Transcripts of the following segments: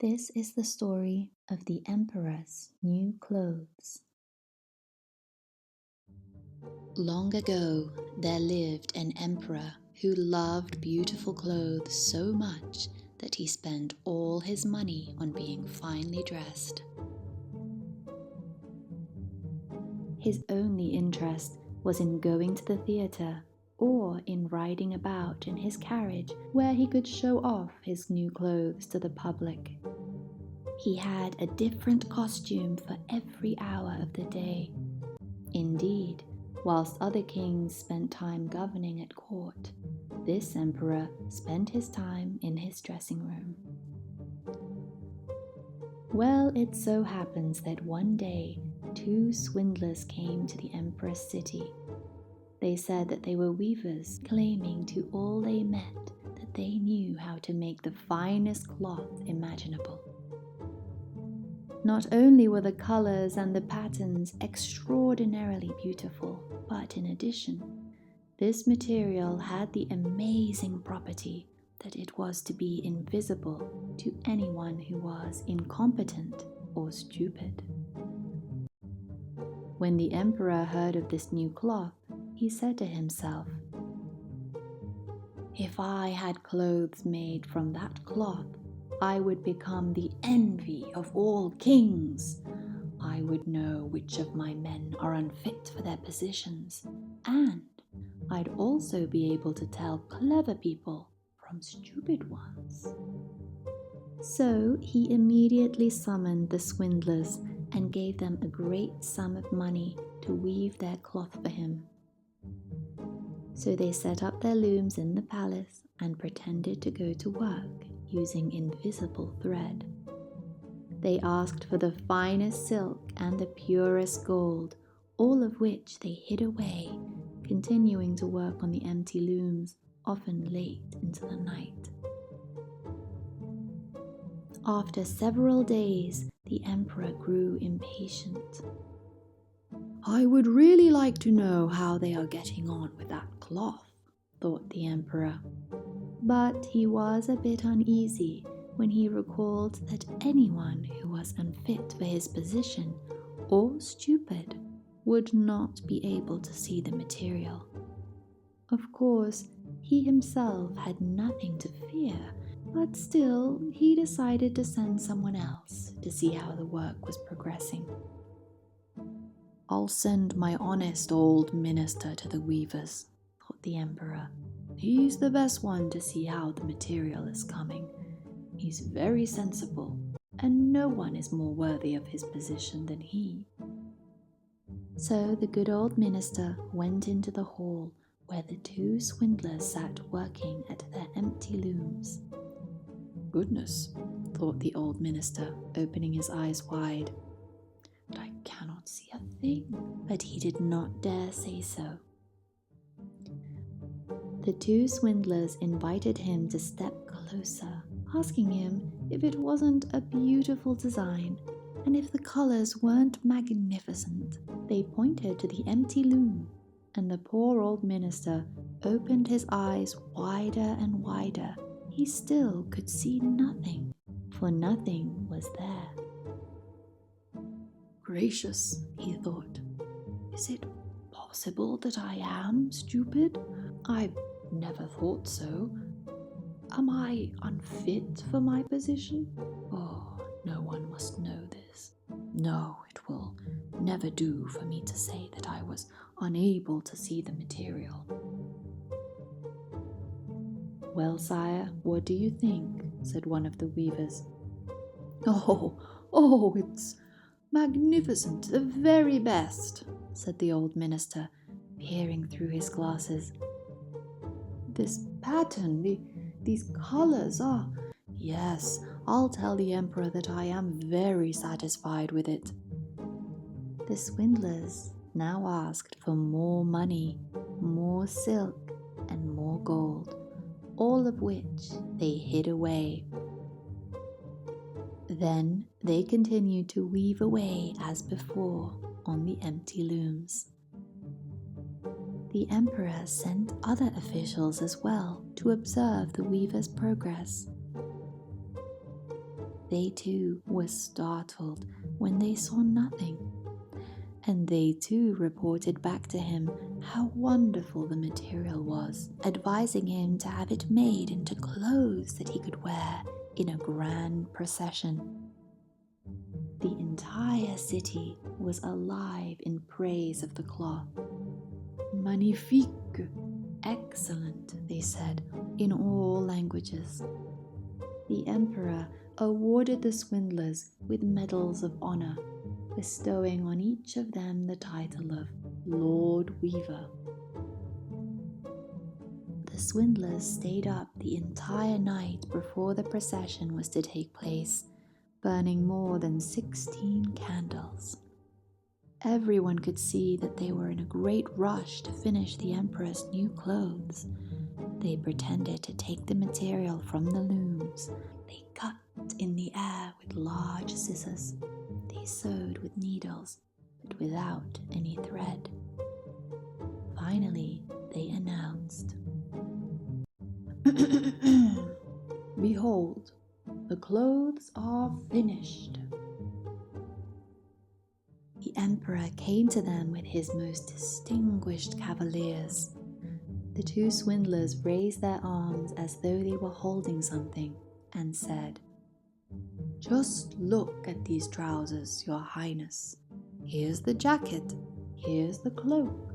This is the story of the Emperor's new clothes. Long ago, there lived an emperor who loved beautiful clothes so much that he spent all his money on being finely dressed. His only interest was in going to the theatre or in riding about in his carriage where he could show off his new clothes to the public. He had a different costume for every hour of the day. Indeed, whilst other kings spent time governing at court, this emperor spent his time in his dressing room. Well, it so happens that one day, two swindlers came to the emperor's city. They said that they were weavers, claiming to all they met that they knew how to make the finest cloth imaginable. Not only were the colors and the patterns extraordinarily beautiful, but in addition, this material had the amazing property that it was to be invisible to anyone who was incompetent or stupid. When the emperor heard of this new cloth, he said to himself, "If I had clothes made from that cloth, I would become the envy of all kings. I would know which of my men are unfit for their positions, and I'd also be able to tell clever people from stupid ones." So he immediately summoned the swindlers and gave them a great sum of money to weave their cloth for him. So they set up their looms in the palace and pretended to go to work using invisible thread. They asked for the finest silk and the purest gold, all of which they hid away, continuing to work on the empty looms, often late into the night. After several days, the emperor grew impatient. "I would really like to know how they are getting on with that cloth," thought the emperor. But he was a bit uneasy when he recalled that anyone who was unfit for his position or stupid would not be able to see the material. Of course, he himself had nothing to fear, but still he decided to send someone else to see how the work was progressing. "I'll send my honest old minister to the weavers," thought the emperor. "He's the best one to see how the material is coming. He's very sensible, and no one is more worthy of his position than he." So the good old minister went into the hall where the two swindlers sat working at their empty looms. "Goodness," thought the old minister, opening his eyes wide. "But I cannot see a thing." But he did not dare say so. The two swindlers invited him to step closer, asking him if it wasn't a beautiful design and if the colors weren't magnificent. They pointed to the empty loom, and the poor old minister opened his eyes wider and wider. He still could see nothing, for nothing was there. "Gracious," he thought, "is it possible that I am stupid? I've never thought so. Am I unfit for my position? Oh, no one must know this. No, it will never do for me to say that I was unable to see the material." "Well, sire, what do you think?" said one of the weavers. Oh, it's magnificent, the very best," said the old minister, peering through his glasses. "This pattern, these colors are... Yes, I'll tell the emperor that I am very satisfied with it." The swindlers now asked for more money, more silk, and more gold, all of which they hid away. Then they continued to weave away as before on the empty looms. The emperor sent other officials as well to observe the weavers' progress. They too were startled when they saw nothing, and they too reported back to him how wonderful the material was, advising him to have it made into clothes that he could wear in a grand procession. The entire city was alive in praise of the cloth. Magnifique! Excellent, they said, in all languages. The emperor awarded the swindlers with medals of honor, bestowing on each of them the title of Lord Weaver. The swindlers stayed up the entire night before the procession was to take place, burning more than 16 candles. Everyone could see that they were in a great rush to finish the emperor's new clothes. They pretended to take the material from the looms. They cut in the air with large scissors. They sewed with needles, but without any thread. Finally, they announced, "Behold, the clothes are finished." The emperor came to them with his most distinguished cavaliers. The two swindlers raised their arms as though they were holding something and said, "Just look at these trousers, your highness. Here's the jacket, here's the cloak.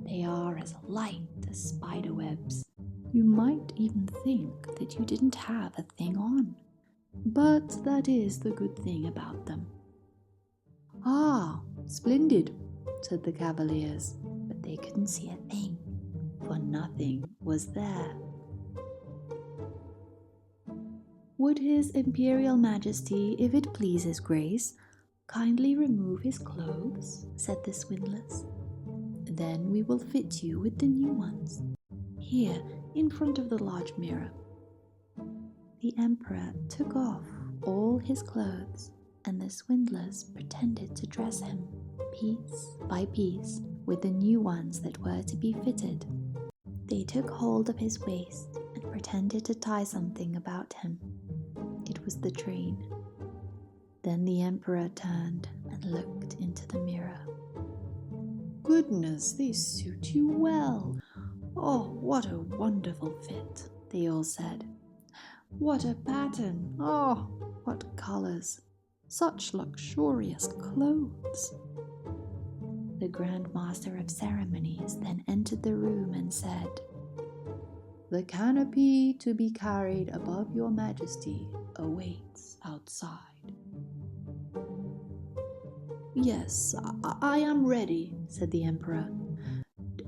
They are as light as spider webs. You might even think that you didn't have a thing on. But that is the good thing about them." "Ah, splendid," said the cavaliers, but they couldn't see a thing, for nothing was there. "Would His Imperial Majesty, if it please His Grace, kindly remove his clothes?" said the swindlers. "Then we will fit you with the new ones, here in front of the large mirror." The emperor took off all his clothes, and the swindlers pretended to dress him, piece by piece, with the new ones that were to be fitted. They took hold of his waist and pretended to tie something about him. It was the train. Then the emperor turned and looked into the mirror. "Goodness, they suit you well. Oh, what a wonderful fit," they all said. "What a pattern! Oh, what colors! Such luxurious clothes!" The Grand Master of Ceremonies then entered the room and said, "The canopy to be carried above your majesty awaits outside." "Yes, I am ready," said the emperor.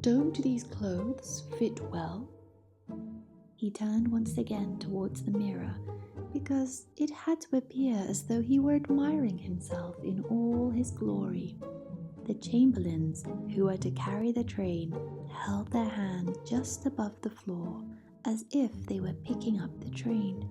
"Don't these clothes fit well?" He turned once again towards the mirror, because it had to appear as though he were admiring himself in all his glory. The chamberlains who were to carry the train held their hands just above the floor, as if they were picking up the train.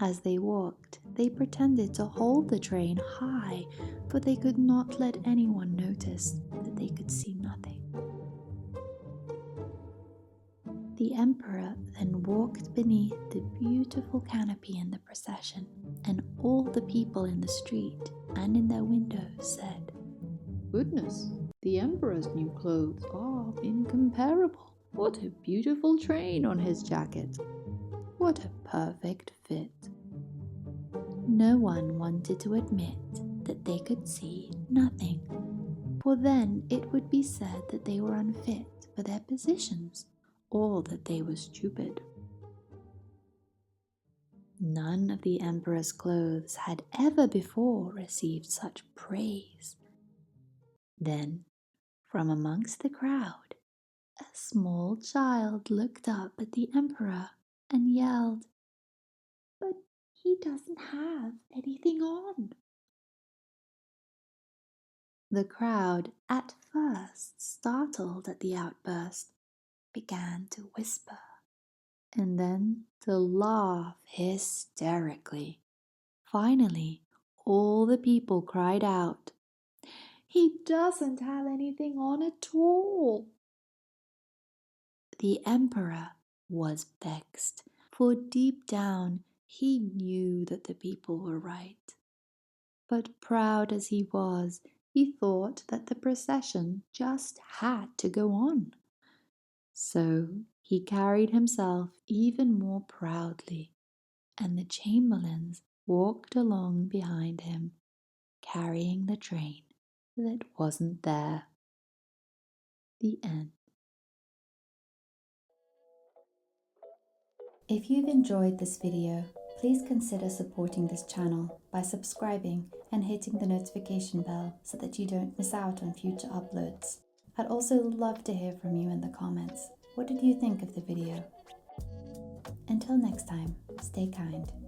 As they walked, they pretended to hold the train high, for they could not let anyone notice that they could see nothing. The emperor then walked beneath the beautiful canopy in the procession, and all the people in the street and in their windows said, "Goodness, the emperor's new clothes are incomparable. What a beautiful train on his jacket. What a perfect fit." No one wanted to admit that they could see nothing, for then it would be said that they were unfit for their positions, or that they were stupid. None of the emperor's clothes had ever before received such praise. Then, from amongst the crowd, a small child looked up at the emperor and yelled, "But he doesn't have anything on." The crowd, at first startled at the outburst, began to whisper and then to laugh hysterically. Finally, all the people cried out, "He doesn't have anything on at all." The emperor was vexed, for deep down He knew that the people were right. But proud as he was, he thought that the procession just had to go on. So he carried himself even more proudly, and the chamberlains walked along behind him, carrying the train that wasn't there. The end. If you've enjoyed this video, please consider supporting this channel by subscribing and hitting the notification bell so that you don't miss out on future uploads. I'd also love to hear from you in the comments. What did you think of the video? Until next time, stay kind.